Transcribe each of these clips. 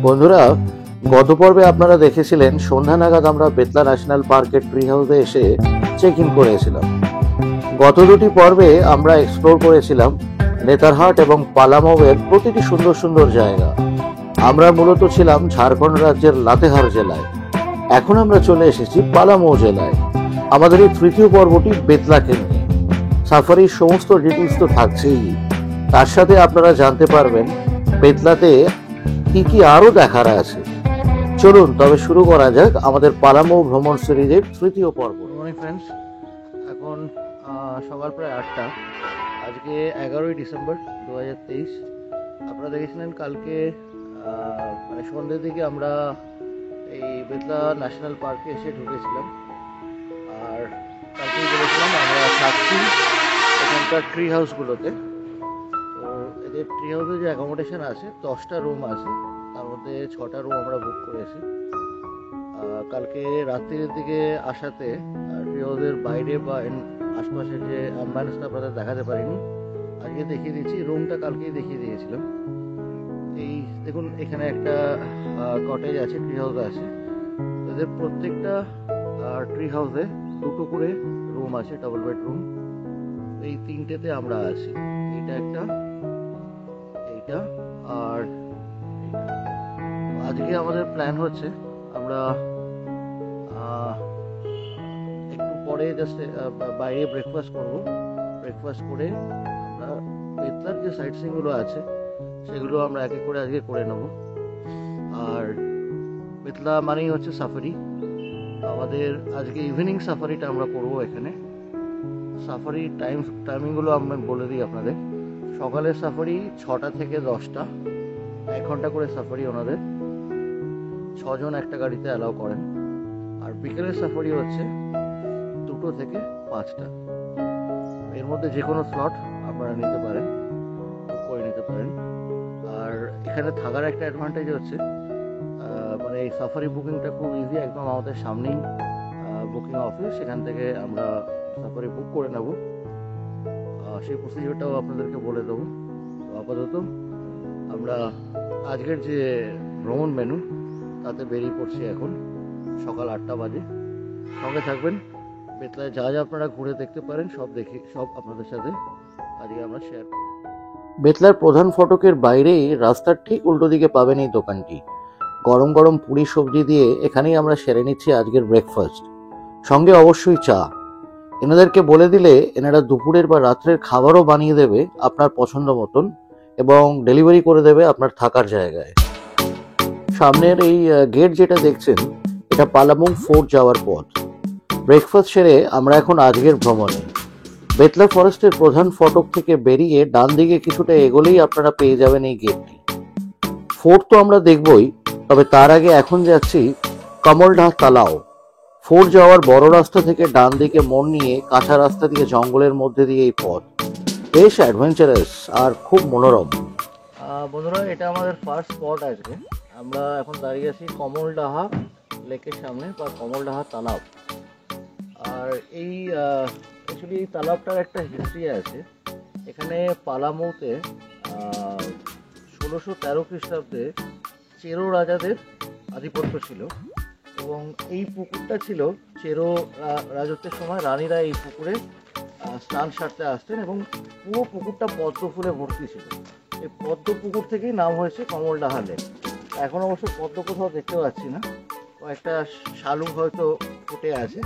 বন্ধুরা, গত পর্বে আপনারা দেখেছিলেন সন্ধ্যা নাগাদ আমরা বেতলা ন্যাশনাল পার্কের ট্রি হাউসে এসে চেক ইন করেছিলাম। গত দুটি পর্বে আমরা এক্সপ্লোর করেছিলাম নেতারহাট এবং পালামৌয়ের প্রতিটি সুন্দর সুন্দর জায়গা। আমরা মূলত ছিলাম ঝাড়খণ্ড রাজ্যের লাতেহার জেলায়। এখন আমরা চলে এসেছি পালামৌ জেলায়। আমাদের এই তৃতীয় পর্বটি বেতলাকে নিয়ে। সাফারির সমস্ত ডিটেলস তো থাকছেই, তার সাথে আপনারা জানতে পারবেন বেতলাতে কি কি আরো দেখার আছে। চলুন তবে শুরু করা যাক আমাদের পালামৌ ভ্রমণ সিরিজের তৃতীয় পর্ব। মর্নিং ফ্রেন্ডস, এখন সকাল প্রায় 8টা। আজকে 11ই ডিসেম্বর 2023। আপনারা দেখেছিলেন কালকে মানে সন্ধ্যের দিকে আমরা এই বেতলা ন্যাশনাল পার্কে এসে ঢুকেছিলাম। আর কালকেই বলেছিলাম আমরা থাকছি এখানকার ট্রি হাউসগুলোতে। তো এদের ট্রি হাউসে যে অ্যাকোমোডেশন আছে 10টা রুম আছে, তার মধ্যে 6টা রুম আমরা বুক করেছি। কালকে রাত্রির দিকে আসাতে ট্রি হাউসের বাইরে বা আশপাশের যে অ্যাম্বায়েন্সটা আপনাদের দেখাতে পারিনি। আজকে দেখিয়ে দিচ্ছি, রুমটা কালকেই দেখিয়ে দিয়েছিলাম। এই দেখুন, এখানে একটা কটেজ আছে, ট্রি হাউস আছে। এদের প্রত্যেকটা ট্রি হাউসে 2টো করে রুম আছে, ডাবল বেডরুম। এই 3টেতে আমরা আছি। এইটা একটা, এইটা আর এইটা। আজকে আমাদের প্ল্যান হচ্ছে আমরা একটু পরে জাস্ট বাইরে ব্রেকফাস্ট করব। ব্রেকফাস্ট করে আমরা বেতলার যে সাইট সিইংগুলো আছে সেগুলো আমরা এক এক করে আজকে করে নেব। আর বেতলা মানেই হচ্ছে সাফারি। আমাদের আজকে ইভিনিং সাফারিটা আমরা করব এখানে। সাফারি টাইমিংগুলো আমরা বলে দিই আপনাদের। সকালের সাফারি 6টা থেকে 10টা, 1 ঘন্টা করে সাফারি ওনাদের। 6 জন একটা গাড়িতে অ্যালাউ করেন। আর বিকেলের সাফারি হচ্ছে 2টো থেকে 5টা। এর মধ্যে যে কোনো স্লট আপনারা নিতে পারেন, বুক করে নিতে পারেন। আর এখানে থাকার একটা অ্যাডভান্টেজ হচ্ছে মানে এই সাফারি বুকিংটা খুব ইজি। একদম আমাদের সামনেই বুকিং অফিস, সেখান থেকে আমরা সাফারি বুক করে নেব। সেই প্রসিডিওরটাও আপনাদেরকে বলে দেবো। তো আপাতত আমরা আজকের যে ভ্রমণ মেনু তাতে বেরিয়ে পড়ছি। এখন সকাল 8টা বাজে। সঙ্গে থাকবেন। বেতলায় যা যা আপনারা ঘুরে দেখতে পারেন সব আপনাদের সাথে আজকে আমরা শেয়ার করব। বেতলার প্রধান ফটকের বাইরেই রাস্তার ঠিক উল্টো দিকে পাবেন এই দোকানটি। গরম গরম পুরি সবজি দিয়ে এখানেই আমরা সেরে নিচ্ছি আজকের ব্রেকফাস্ট। সঙ্গে অবশ্যই চা। এনাদেরকে বলে দিলে এনারা দুপুরের বা রাত্রের খাবারও বানিয়ে দেবে আপনার পছন্দ মতন, এবং ডেলিভারি করে দেবে আপনার থাকার জায়গায়। সামনের এই গেট যেটা দেখছেন, এটা পালামৌ ফোর্ট যাওয়ার পথ। ব্রেকফাস্ট সেরে আমরা এখন আজকের ভ্রমণে। বেতলা ফরেস্টের প্রধান ফটক থেকে বেরিয়ে ডান দিকে কিছুটা এগোলেই আপনারা পেয়ে যাবেন এই গেটটি। ফোর্ট তো আমরা দেখবই, তবে তার আগে এখন যাচ্ছি কমলডাহ তালাও। ফোর্ট যাওয়ার বড় রাস্তা থেকে ডান দিকে মোড় নিয়ে কাঁচা রাস্তা দিয়ে জঙ্গলের মধ্যে দিয়ে এই পথ বেশ অ্যাডভেঞ্চারাস আর খুব মনোরম। বন্ধুরা, এটা আমাদের ফার্স্ট স্পট আজকে। আমরা এখন দাঁড়িয়ে আছি কমলডাহা লেকের সামনে বা কমলডাহা তালাব। আর এই অ্যাকচুয়ালি এই তালাবটার একটা হিস্ট্রি আছে। এখানে পালামৌতে 1613 খ্রিস্টাব্দে চেরো রাজাদের আধিপত্য ছিল, এবং এই পুকুরটা ছিল চেরো রাজত্বের সময় রানীরা এই পুকুরে স্নান সারতে আসতেন, এবং পুরো পুকুরটা পদ্ম ফুলে ভর্তি ছিল। এই পদ্ম পুকুর থেকেই নাম হয়েছে কমলডাহা লেক। এখন অবশ্য পদ্ম কোথাও দেখতে পাচ্ছি না, কয়েকটা শালুক হয়তো ফুটে আছে।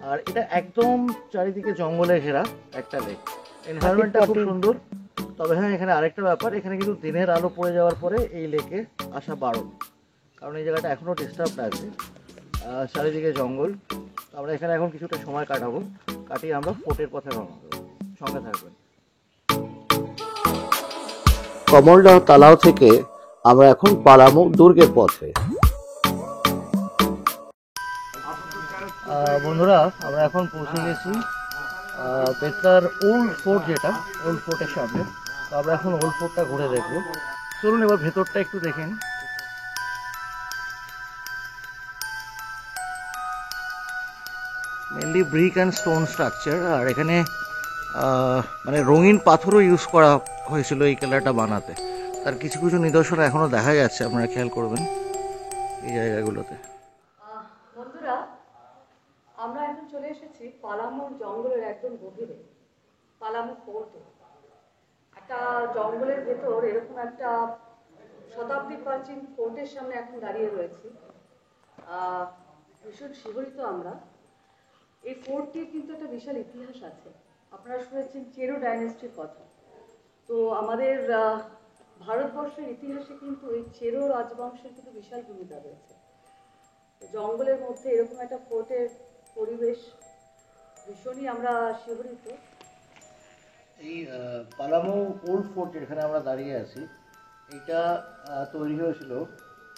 আর এটা একদম চারিদিকে জঙ্গলে ঘেরা একটা লেক। এনভায়রনমেন্টটা খুব সুন্দর। তবে হ্যাঁ, এখানে আরেকটা ব্যাপার, এখানে কিন্তু দিনের আলো পড়ে যাওয়ার পরে এই লেকে আসা বারণ, কারণ এই জায়গাটা এখনও ডিস্টার্বড আছে, চারিদিকে জঙ্গল। আমরা এখানে এখন কিছুটা সময় কাটাবো, কাটিয়ে আমরা ফোর্টের পথে রওনা দেবো। সঙ্গে থাকবেন। কমলডাহ তালাও থেকে আমরা এখন পালামৌ দুর্গের পথে। বন্ধুরা, আমরা এখন পৌঁছে গেছি বেতলার ওল্ড ফোর্ট, যেটা ওল্ড ফোর্টের সামনে। তো আমরা এখন ওল্ড ফোর্টটা ঘুরে দেখবো। চলুন এবার ভেতরটা একটু দেখেন। Mainly brick and stone structure. আর এখানে মানে রঙিন পাথরও ইউজ করা হয়েছিল এই কেল্লাটা বানাতে। তার কিছু কিছু নিদর্শন এখনো দেখা যাচ্ছে, আপনারা খেয়াল করবেন এই জায়গাগুলোতে। বন্ধুরা, আমরা এখন চলে এসেছি পালামুর জঙ্গলের একদম গভীরে, পালামু ফোর্টে। একটা জঙ্গলের ভেতর এরকম একটা শতাব্দী প্রাচীন ফোর্টের সামনে এখন দাঁড়িয়ে রয়েছি। ভীষণ শিহরিত আমরা। এই ফোর্টটির কিন্তু একটা বিশাল ইতিহাস আছে। আপনারা শুনেছেন চেরো ডাইনেস্টির কথা। তো আমাদের ভারতবর্ষের ইতিহাসে কিন্তু এই চেরো রাজবংশের কিন্তু বিশাল ভূমিকা রয়েছে। জঙ্গলের মধ্যে এরকম একটা ফোর্টের পরিবেশ ভীষণই আমরা শিহরিত। এই পালামু ওল্ড ফোর্ট যেখানে আমরা দাঁড়িয়ে আছি, এটা তৈরি হয়েছিল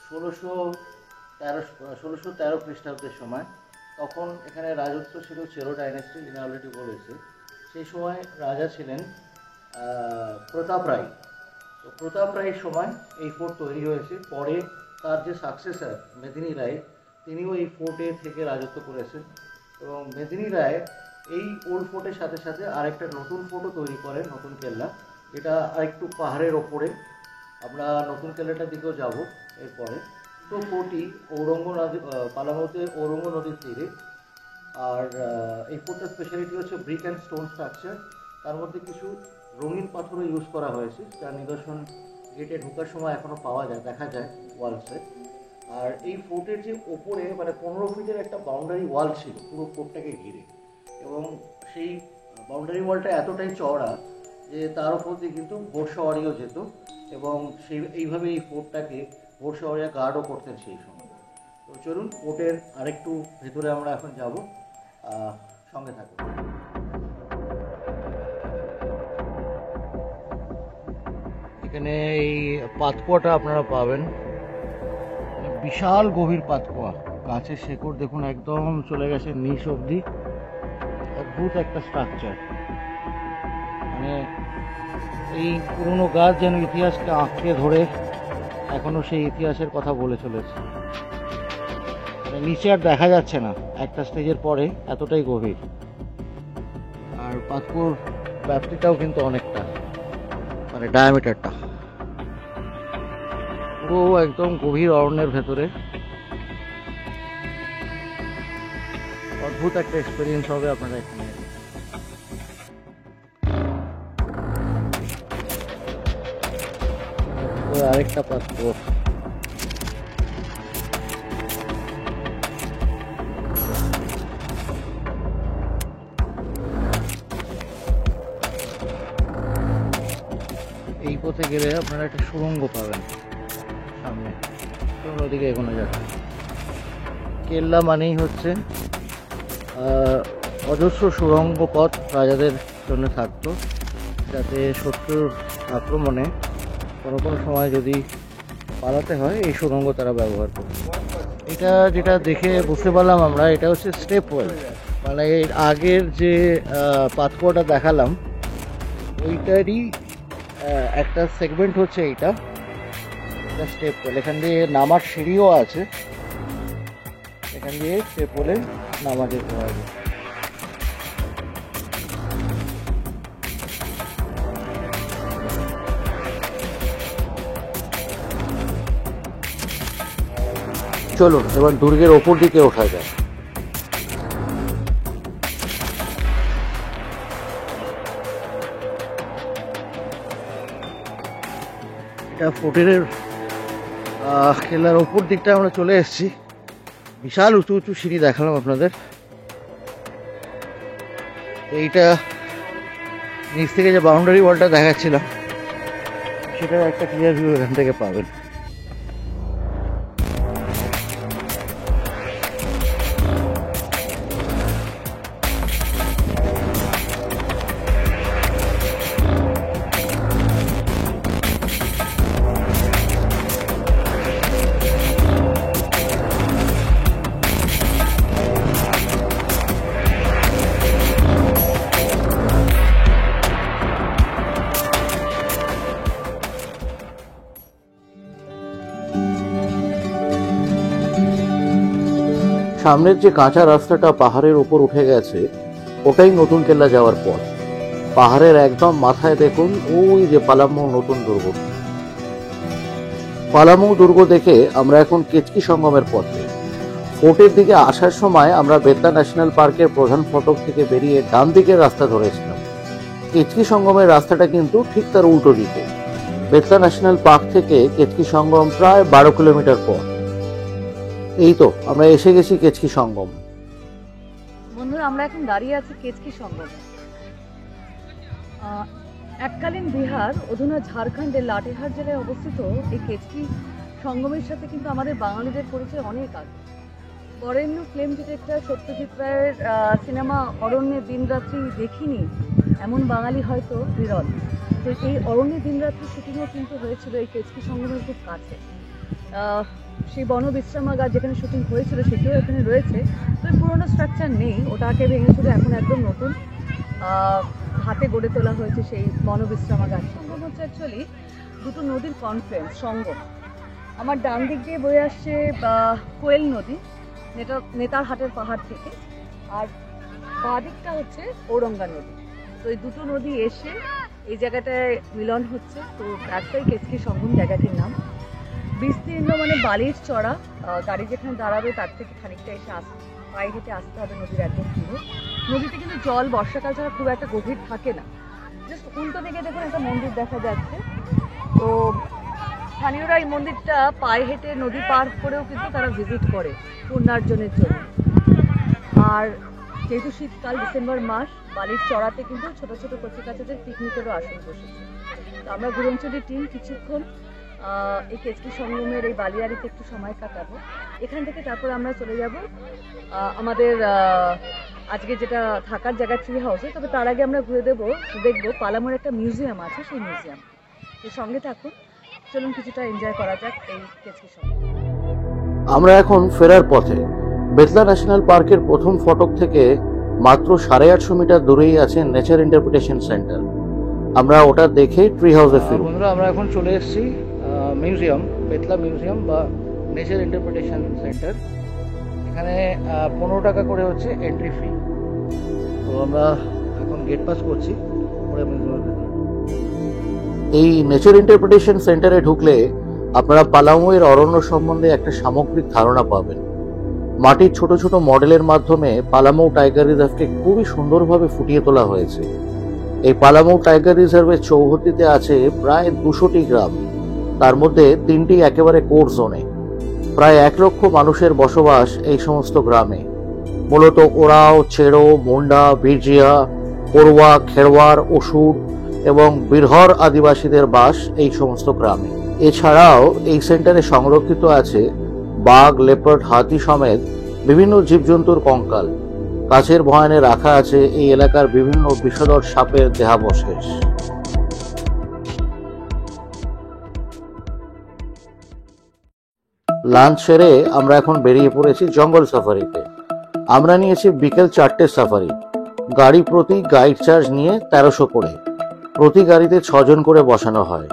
1613 খ্রিস্টাব্দের সময়। তখন এখানে রাজত্ব ছিল চেরো ডাইনেস্টি, যিনি অলরেডি বলেছে। সেই সময় রাজা ছিলেন প্রতাপ রায়। তো প্রতাপ রায়ের সময় এই ফোর্ট তৈরি হয়েছে। পরে তার যে সাকসেসর মেদিনী রায়, তিনিও এই ফোর্টে থেকে রাজত্ব করেছেন। এবং মেদিনী রায় এই ওল্ড ফোর্টের সাথে সাথে আরেকটা নতুন ফোর্টও তৈরি করেন, নতুন কেল্লা, যেটা আরেকটু পাহাড়ের ওপরে। আমরা নতুন কেল্লাটার দিকেও যাব এরপরে। তো ফোর্টটি ঔরঙ্গ নদী, পালামুতে ঔরঙ্গ নদীর তীরে। আর এই ফোর্টটার স্পেশালিটি হচ্ছে ব্রিক অ্যান্ড স্টোন স্ট্রাকচার। তার মধ্যে কিছু রঙিন পাথরও ইউজ করা হয়েছে, যার নিদর্শন গেটে ঢোকার সময় এখনও পাওয়া যায়, দেখা যায় ওয়ালসে। আর এই ফোর্টের যে ওপরে মানে 15 ফিটের একটা বাউন্ডারি ওয়াল ছিল পুরো ফোর্টটাকে ঘিরে। এবং সেই বাউন্ডারি ওয়ালটা এতটাই চওড়া যে তার উপর দিয়ে কিন্তু ঘোড়সওয়ারিও যেত। এবং এইভাবে এই ফোর্টটাকে ঘোড়সওয়ারিরা গার্ডও করতেন সেই সময়। তো চলুন ফোর্টের আরেকটু ভেতরে আমরা এখন যাব, সঙ্গে থাকুন। এখানে এই পাতকুয়াটা আপনারা পাবেন, বিশাল গভীর পাতকুয়া। গাছের শেকড় দেখুন একদম চলে গেছে নিচ অবধি। অদ্ভুত একটা স্ট্রাকচার, মানে এই পুরনো গাছ যেন ইতিহাসকে আঁকড়ে ধরে এখনো সেই ইতিহাসের কথা বলে চলেছে। মানে নিচে আর দেখা যাচ্ছে না, একটা স্টেজের পরে এতটাই গভীর। আর পাতকুয়োর ব্যাপ্তিটাও কিন্তু অনেকটা, মানে ডায়ামিটারটা পুরো একদম গভীর অরণ্যের ভেতরে। অদ্ভুত একটা এক্সপিরিয়েন্স হবে আপনারা এখানে। আরেকটা পাতকুয়ো, এই পথে গেলে আপনারা একটা সুড়ঙ্গ পাবেন সামনে। ওদিকে এগোনো যাচ্ছে। কেল্লা মানেই হচ্ছে অজস্র সুড়ঙ্গ পথ রাজাদের জন্য থাকতো, যাতে শত্রুর আক্রমণে কোনো কোনো সময় যদি পালাতে হয় এই সুড়ঙ্গ তারা ব্যবহার করত। এটা যেটা দেখে বুঝতে পারলাম আমরা, এটা হচ্ছে স্টেপ ওয়েল। মানে এর আগের যে পাতকুয়োটা দেখালাম ওইটারই একটা সেগমেন্ট হচ্ছে এইটা স্টেপ ওয়েল। এখান দিয়ে নামার সিঁড়িও আছে, এখান দিয়ে স্টেপ ওয়েলে নামা যেতে হবে। চলুন এবার দুর্গের ওপর দিকে ওঠা যায়। এটা ফোর্টের কেল্লার ওপর দিকটা আমরা চলে এসেছি। বিশাল উঁচু উঁচু সিঁড়ি দেখালাম আপনাদের। এইটা নিচ থেকে যে বাউন্ডারি ওয়ালটা দেখাচ্ছিলাম সেটার একটা ক্লিয়ার ভিউ এখান থেকে পাবেন। সামনের যে কাঁচা রাস্তাটা পাহাড়ের উপর উঠে গেছে ওটাই নতুন কেল্লা যাওয়ার পথ। পাহাড়ের একদম মাথায় দেখুন ওই যে পালামু নতুন দুর্গ। পালামৌ দুর্গ দেখে আমরা এখন কেতকি সঙ্গমের পথে। ফোর্টের দিকে আসার সময় আমরা বেতলা ন্যাশনাল পার্কের প্রধান ফটক থেকে বেরিয়ে ডান দিকের রাস্তা ধরেছিলাম। কেতকি সঙ্গমের রাস্তাটা কিন্তু ঠিক তার উল্টো দিকে। বেতলা ন্যাশনাল পার্ক থেকে কেতকি সঙ্গম প্রায় 12 কিলোমিটার পথ। এই তো আমরা এসে গেছি কেতকি সঙ্গম। বন্ধুরা, আমরা এখন দাঁড়িয়ে আছি কেতকি সঙ্গমে। এককালীন বিহার, অধুনা ঝাড়খণ্ডের লাটেহার জেলায় অবস্থিত এই কেতকি সঙ্গমের সাথে কিন্তু আমাদের বাঙালিদের পরিচয় অনেক আগে। বরেণ্য ফিল্ম ডিরেক্টর সত্যজিৎ রায়ের সিনেমা অরণ্যে দিনরাত্রি দেখিনি এমন বাঙালি হয়তো বিরল। তো এই অরণ্যে দিনরাত্রি শুটিংও কিন্তু হয়েছিল এই কেতকি সঙ্গমের খুব কাছে। সেই বনবিশ্রামাগার যেখানে শুটিং হয়েছিল সেটিও এখানে রয়েছে। তো পুরোনো স্ট্রাকচার নেই, ওটাকে ভেঙে শুধু এখন একদম নতুন হাতে গড়ে তোলা হয়েছে সেই বনবিশ্রামাগার। সঙ্গম হচ্ছে অ্যাকচুয়ালি দুটো নদীর কনফ্লুয়েন্স, সঙ্গম। আমার ডান দিক দিয়ে বয়ে আসছে কোয়েল নদী নেতারহাটের পাহাড় থেকে, আর বাঁ দিকটা হচ্ছে ঔরঙ্গা নদী। তো এই দুটো নদী এসে এই জায়গাটায় মিলন হচ্ছে। তো একটাই কেতকি সঙ্গম জায়গাটির নাম। বিস্তীর্ণ মানে বালির চড়া, গাড়ি যেখানে দাঁড়াবে তার থেকে খানিকটা এসে পায়ে হেঁটে আসতে হবে নদীর একদম পুরো। নদীতে কিন্তু জল বর্ষাকাল ছাড়া খুব একটা গভীর থাকে না। জাস্ট উল্টো দিকে দেখুন একটা মন্দির দেখা যাচ্ছে। তো স্থানীয়রা এই মন্দিরটা পায়ে হেঁটে নদী পার করেও কিন্তু তারা ভিজিট করে পুণ্যার্জনের জন্য। আর যেহেতু শীতকাল, ডিসেম্বর মাস, বালির চড়াতে কিন্তু ছোট ছোট কচিকাচাদের পিকনিকেরও আসন বসেছে। তো আমরা ঘুরঞ্চলি টিম কিছুক্ষণ এই কেতকি সঙ্গমের এই বালিয়াড়িতে একটু সময় কাটাবো। এখান থেকে তারপর আমরা চলে যাব আমাদের আজকে যেটা থাকার জায়গা ট্রি হাউসে। তবে তার আগে আমরা ঘুরে দেখবো পালামোর একটা মিউজিয়াম আছে, সেই মিউজিয়াম। এর সঙ্গে থাকুন, চলুন কিছুটা এনজয় করা যাক এই কেতকি সঙ্গম। আমরা এখন ফেরার পথে। বেতলা ন্যাশনাল পার্কের প্রথম ফটক থেকে মাত্র 850 মিটার দূরেই আছে নেচার ইন্টারপ্রিটেশন সেন্টার। আমরা ওটা দেখে ট্রি হাউসে ফিরব। বন্ধুরা, আমরা এখন চলে এসেছি মিউজিয়াম, বেতলা মিউজিয়াম বা নেচার ইন্টারপ্রিটেশন সেন্টার। এখানে 15 টাকা করে হচ্ছে এন্ট্রি ফি। তো আমরা এখন গেট পাস করছি মিউজিয়ামের ভেতরে। এই নেচার ইন্টারপ্রিটেশন সেন্টারে ঢুকলে আপনারা পালামৌয়ের অরণ্য সম্বন্ধে একটা সামগ্রিক ধারণা পাবেন। মাটির ছোট ছোট মডেলের মাধ্যমে পালামৌ টাইগার রিজার্ভকে খুবই সুন্দরভাবে ফুটিয়ে তোলা হয়েছে। এই পালামৌ টাইগার রিজার্ভের চৌহদ্দিতে আছে প্রায় 200টি গ্রাম, তার মধ্যে 3টি একেবারে কোর জোনে। প্রায় 1 লক্ষ মানুষের বসবাস এই সমস্ত গ্রামে। মূলত ওরাও, চেড়ো, মুন্ডা, বিরজিয়া, পড়ুয়া, খেরওয়ার, অসুর এবং বীরহর আদিবাসীদের বাস এই সমস্ত গ্রামে। এছাড়াও এই সেন্টারে সংরক্ষিত আছে বাঘ, লেপার্ড, হাতি সমেত বিভিন্ন জীবজন্তুর কঙ্কাল। কাছের ভয়ানে রাখা আছে এই এলাকার বিভিন্ন বিষধর সাপের দেহাবশেষ। লাঞ্চ সেরে আমরা এখন বেরিয়ে পড়েছি জঙ্গল সাফারিতে। আমরা নিয়েছি বিকেল 4টে সাফারি। গাড়ি প্রতি গাইড চার্জ নিয়ে 1300 করে। প্রতি গাড়িতে 6 জন করে বসানো হয়।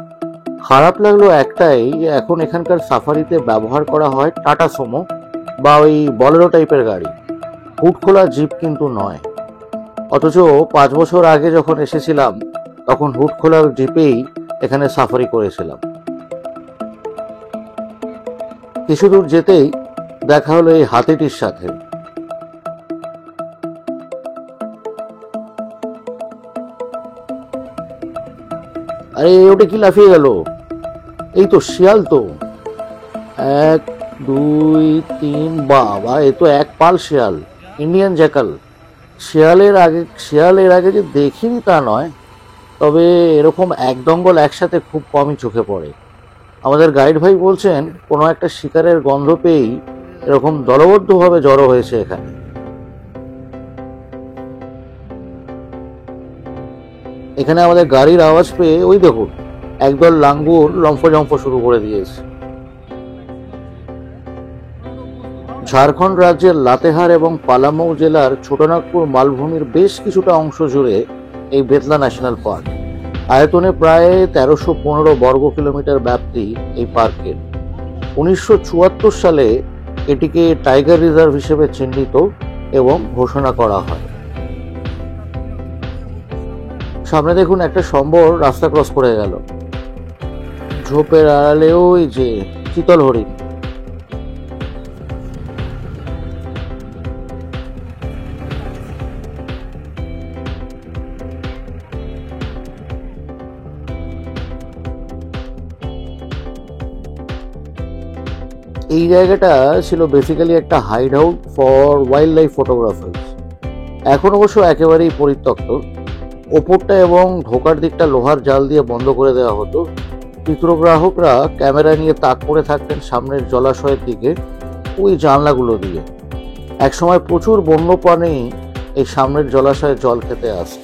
খারাপ লাগলো একটাই, এখন এখানকার সাফারিতে ব্যবহার করা হয় টাটা সুমো বা ওই বলেরো টাইপের গাড়ি, হুড খোলা জিপ কিন্তু নয়। অথচ 5 বছর আগে যখন এসেছিলাম তখন হুড খোলা জিপেই এখানে সাফারি করেছিলাম। কিছু দূর যেতেই দেখা হলো এই হাতিটির সাথে। আরে ওটা কি লাফিয়ে গেল? এই তো শিয়াল। তো 1 2 3, বাবা এ তো এক পাল শিয়াল, ইন্ডিয়ান জ্যাকাল। শিয়ালের আগে যে দেখিনি তা নয়, তবে এরকম এক দঙ্গল একসাথে খুব কমই চোখে পড়ে। আমাদের গাইড ভাই বলছেন কোনো একটা শিকারের গন্ধ পেয়েই এরকম দলবদ্ধভাবে জড়ো হয়েছে এখানে। এখানে আমাদের গাড়ির আওয়াজ পেয়ে ওই দেখুন একদল লাঙ্গুর লম্ফজম্ফ শুরু করে দিয়েছে। ঝাড়খণ্ড রাজ্যের লাতেহার এবং পালামৌ জেলার ছোটনাগপুর মালভূমির বেশ কিছুটা অংশ জুড়ে এই বেতলা ন্যাশনাল পার্ক। আয়তনে প্রায় 1315 বর্গ কিলোমিটার ব্যাপ্তি এই পার্কের। 1974 সালে এটিকে টাইগার রিজার্ভ হিসেবে চিহ্নিত এবং ঘোষণা করা হয়। সামনে দেখুন একটা সম্বর রাস্তা ক্রস করে গেল। ঝোপের আড়ালে ওই যে চিতল হরিণ। এই জায়গাটা ছিল বেসিক্যালি একটা hideout for wildlife photographers. এখন অবশ্য একেবারেই পরিত্যক্ত। ওপরটা এবং ঢোকার দিকটা লোহার জাল দিয়ে বন্ধ করে দেওয়া হতো। চিত্রগ্রাহকরা ক্যামেরা নিয়ে তাক করে থাকতেন সামনের জলাশয়ের দিকে ওই জানলাগুলো দিয়ে। একসময় প্রচুর বন্যপ্রাণী এই সামনের জলাশয়ে জল খেতে আসে।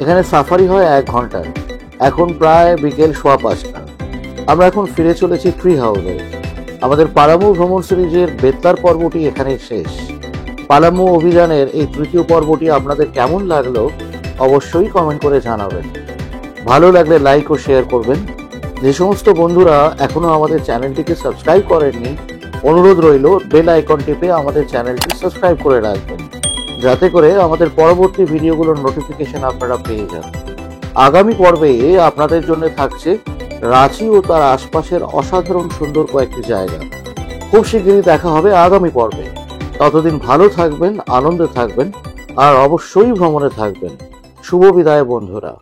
এখানে সাফারি হয় 1 ঘন্টায়। এখন প্রায় বিকেল 5:15। আমরা এখন ফিরে চলেছি ট্রি হাউসে। আমাদের পালামু ভ্রমণ সিরিজের বেতলার পর্বটি এখানেই শেষ। পালামু অভিযানের এই 3য় পর্বটি আপনাদের কেমন লাগলো অবশ্যই কমেন্ট করে জানাবেন। ভালো লাগলে লাইক ও শেয়ার করবেন। যে সমস্ত বন্ধুরা এখনো আমাদের চ্যানেলটিকে সাবস্ক্রাইব করেননি, অনুরোধ রইল বেল আইকন টিপে আমাদের চ্যানেলটি সাবস্ক্রাইব করে রাখবেন, যাতে করে আমাদের পরবর্তী ভিডিওগুলোর নোটিফিকেশন আপনারা পেয়ে যান। আগামী পর্বে আপনাদের জন্য থাকছে রাঁচি ও তার আশপাশের অসাধারণ সুন্দর কয়েকটি জায়গা। খুব শীঘ্রই দেখা হবে আগামী পর্বে। ততদিন ভালো থাকবেন, আনন্দে থাকবেন আর অবশ্যই ভ্রমণে থাকবেন। শুভ বিদায় বন্ধুরা।